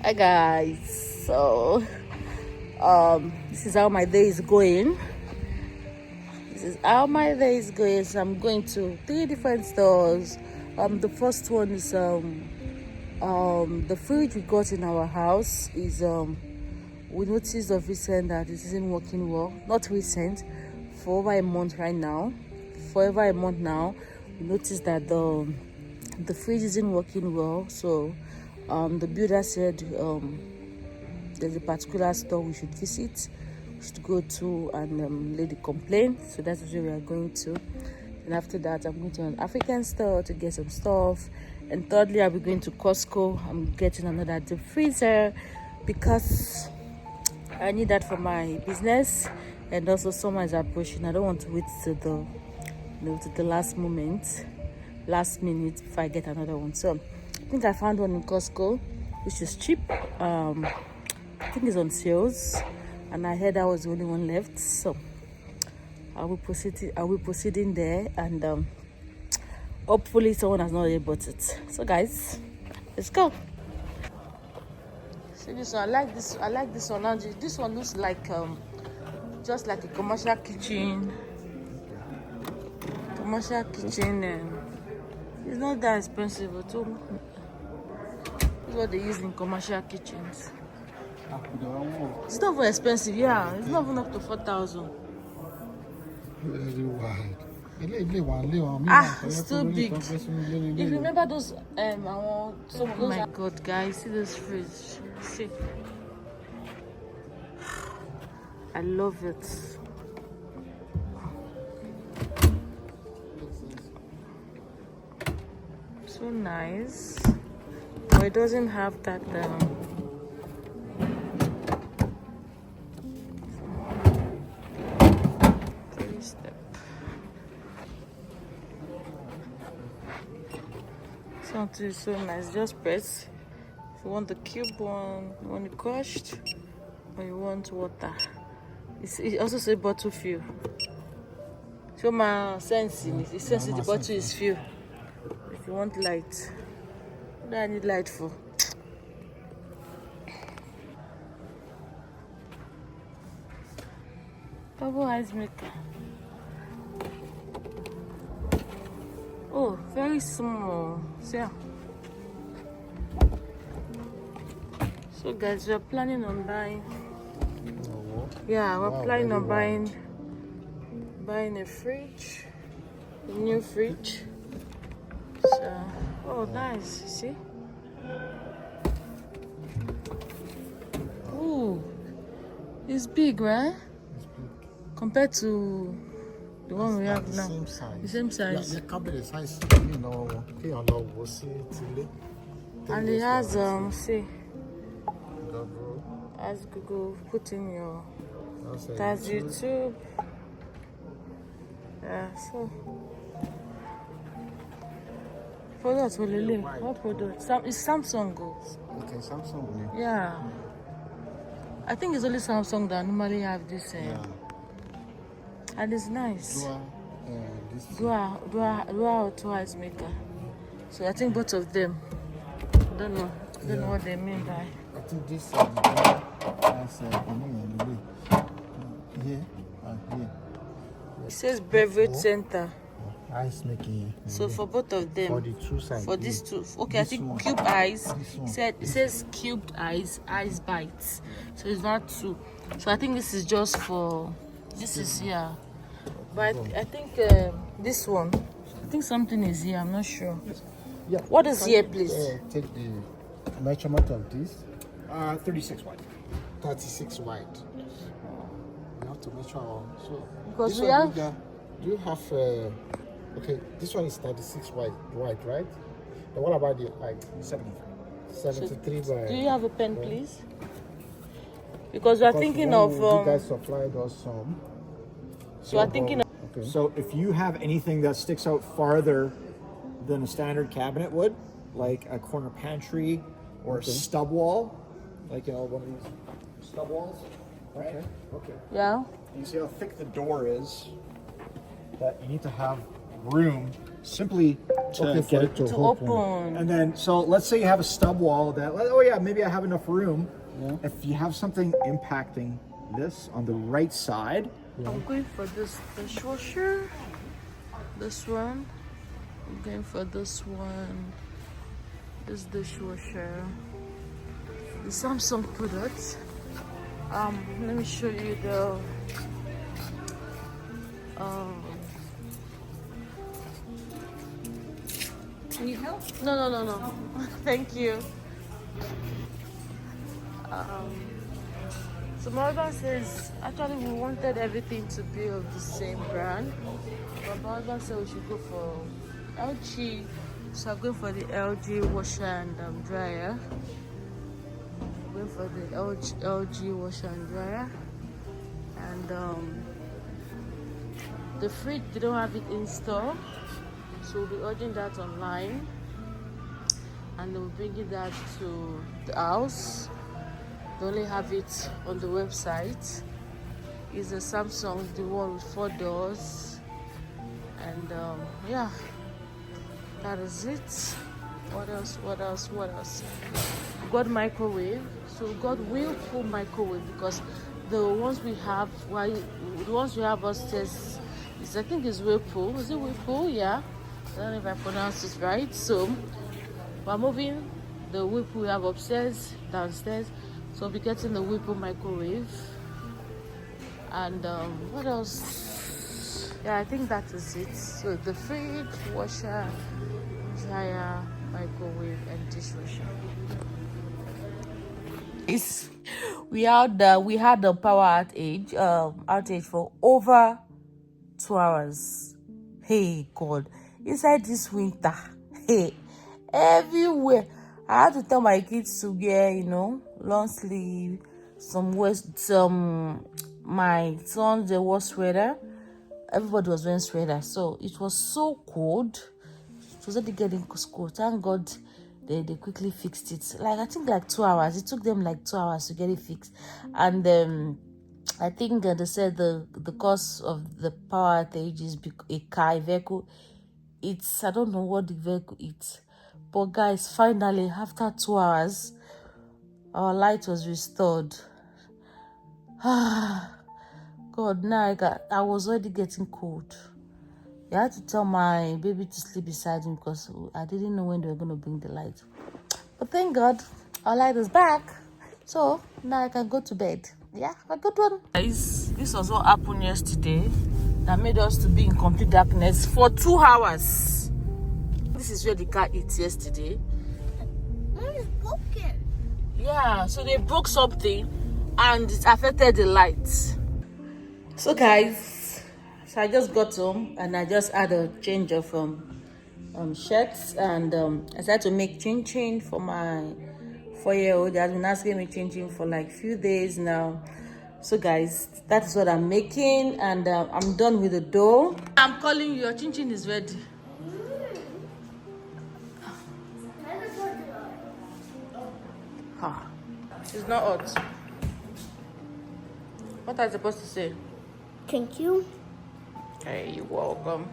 Hi guys, so this is how my day is going. So I'm going to 3 different stores. The first one is the fridge we got in our house is we noticed of recent that it isn't working well. Not recent, for over a month right now. For over a month now, we noticed that the fridge isn't working well. So the builder said there's a particular store we should visit, we should go to and lay the complaint. So that's where we are going to. And after that, I'm going to an African store to get some stuff. And thirdly, I'll be going to Costco. I'm getting another deep freezer because I need that for my business. And also summer is approaching. I don't want to wait till the last minute before I get another one. So I think I found one in Costco, which is cheap. I think it's on sales, and I heard I was the only one left. So I will proceeding there, and hopefully someone has not already bought it. So guys, let's go. See this one. I like this one. Now this one looks like just like a commercial kitchen. It's not that expensive at all. This is what they use in commercial kitchens. It's not very expensive, yeah. It's not even up to 4,000. It's too big. If you remember those, oh my god, guys, see this fridge. See, I love it. So nice, but it doesn't have that step. Something so nice. Just press. If you want the cube one, you want it crushed, or you want water. It also says bottle fill. So my sensing, it says the bottle is filled. If you want light, what do I need light for? Double ice maker. Oh, very small. So guys, we're planning on buying. Yeah, we're planning on buying a fridge, a new fridge. So, oh, nice. You see? Ooh, it's big, right? It's big. Compared to the one we have now. Same size. The same size. Yeah, it can be the size, And it has see, Google. as Google, put in your, It that's YouTube. Yeah, so product will live. What product? It's Samsung. Okay, Samsung. Yeah. I think it's only Samsung that normally have this. And it's nice. Dual ice maker. So I think both of them. I don't know what they mean by. I think this here. It says beverage center. Ice making. So for both of them. For the two sides. For these two. Okay, I think cube ice. It says cubed ice bites. So it's not two. So I think this is just for. This is here. But I think this one. I think something is here. I'm not sure. Yeah. What is here, please? Take the measurement of this. 36 wide. 36 wide. You have to measure all. So because we have. Do you have okay, this one is 36 wide, right? And what about the height? 73 wide. Do you have a pen, please? Because we are thinking of. You guys supplied us some. So we're thinking of. Okay. So if you have anything that sticks out farther than a standard cabinet would, like a corner pantry or a stub wall, like one of these stub walls, right? Okay. Yeah. You see how thick the door is? That you need to have room simply to Okay, get for it it to To open. open. And then, so let's say you have a stub wall that, oh yeah, maybe I have enough room. Yeah. If you have something impacting this on the right side, I'm going for this dishwasher. This one. I'm going for this one. This dishwasher. The Samsung product. Let me show you the Need help? no. Thank you. So my husband says actually we wanted everything to be of the same brand. But my husband said we should go for LG. So I'm going for the LG washer and dryer. I'm going for the LG washer and dryer. And the fridge, they don't have it in store. So we'll be ordering that online. And we'll bring that to the house. They only have it on the website. It's a Samsung, the one with 4 doors. And yeah, that is it. What else? We got microwave. So we got Whirlpool microwave because the ones we have, upstairs, I think it's Whirlpool. Is it Whirlpool? Yeah. I don't know if I pronounced it right. So we're moving the Whirlpool we have upstairs, downstairs. So we'll be getting the Whirlpool microwave. And what else? Yeah, I think that is it. So the fridge, washer, dryer, microwave, and dishwasher. We had the power outage for over 2 hours. Hey God, inside this winter, hey, everywhere. I had to tell my kids to wear, long sleeve, my sons they wore sweater. Everybody was wearing sweater, so it was so cold. It was already getting cold. Thank God they quickly fixed it. I think 2 hours. It took them 2 hours to get it fixed. And I think they said the cause of the power outage is a vehicle. I don't know what the vehicle is. But guys, finally, after 2 hours, our light was restored. God, now I was already getting cold. I had to tell my baby to sleep beside me because I didn't know when they were going to bring the light. But thank God, our light is back. So now I can go to bed. Yeah, a good one. Guys, this was what happened yesterday that made us to be in complete darkness for 2 hours. This is where the car ate yesterday. Mom is broken. Yeah, so they broke something and it affected the lights. So guys, I just got home and I just had a change of shirts and I started to make Chinchin for my 4-year-old. He has been asking me Chinchin for few days now. So guys, that is what I'm making and I'm done with the dough. I'm calling you, your Chinchin is ready. It's not hot. What are you supposed to say? Thank you. Hey, you're welcome.